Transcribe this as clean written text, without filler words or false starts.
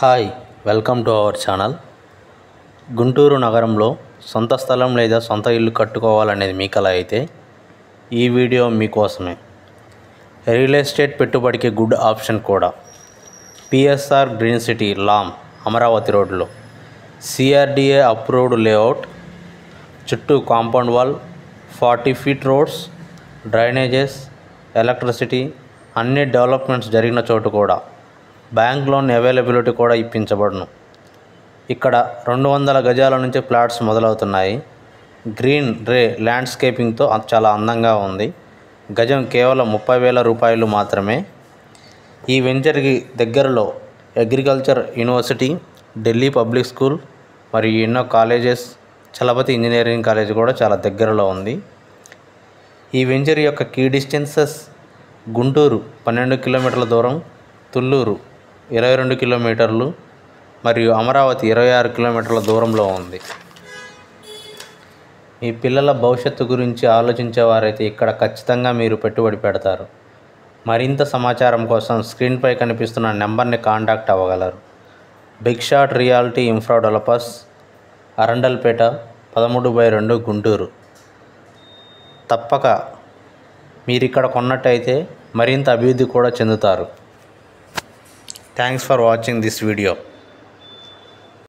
Hi welcome to our channel. Guntur నగరంలో సొంత స్థలం లేదా సొంత ఇల్లు కట్టుకోవాలనేది మీ కల అయితే ఈ వీడియో మీకోసమే. రియల్ ఎస్టేట్ పెట్టుబడికి గుడ్ ఆప్షన్ కూడా. PSR green city Lam Amaravati రోడ్లో సిఆర్డిఏ అప్రూవ్డ్ లేఅవుట్, చుట్టూ compound wall, 40 feet roads, drainages, electricity అన్ని డెవలప్మెంట్స్ జరిగిన చోటు కూడా బ్యాంక్ లోన్ అవైలబిలిటీ కూడా ఇప్పించబడును. ఇక్కడ 200 గజాల నుంచి ఫ్లాట్స్ మొదలవుతున్నాయి. గ్రీన్ రే ల్యాండ్స్కేపింగ్తో చాలా అందంగా ఉంది. గజం కేవలం 30,000 రూపాయలు మాత్రమే. ఈ వెంచర్కి దగ్గరలో agriculture university, Delhi public school మరియు ఎన్నో కాలేజెస్, చలపతి ఇంజనీరింగ్ కాలేజ్ కూడా చాలా దగ్గరలో ఉంది. ఈ వెంచర్ యొక్క కీ డిస్టెన్సెస్: గుంటూరు 12 కిలోమీటర్ల దూరం, తుళ్ళూరు 22 కిలోమీటర్లు మరియు అమరావతి 26 కిలోమీటర్ల దూరంలో ఉంది. మీ పిల్లల భవిష్యత్తు గురించి ఆలోచించేవారైతే ఇక్కడ ఖచ్చితంగా మీరు పెట్టుబడి పెడతారు. మరింత సమాచారం కోసం స్క్రీన్పై కనిపిస్తున్న నెంబర్ని కాంటాక్ట్ అవ్వగలరు. Big shot reality infra developers, Arundelpet 13/2 Guntur. తప్పక మీరు ఇక్కడ కొన్నట్టయితే మరింత అభివృద్ధి కూడా చెందుతారు. Thanks for watching this video.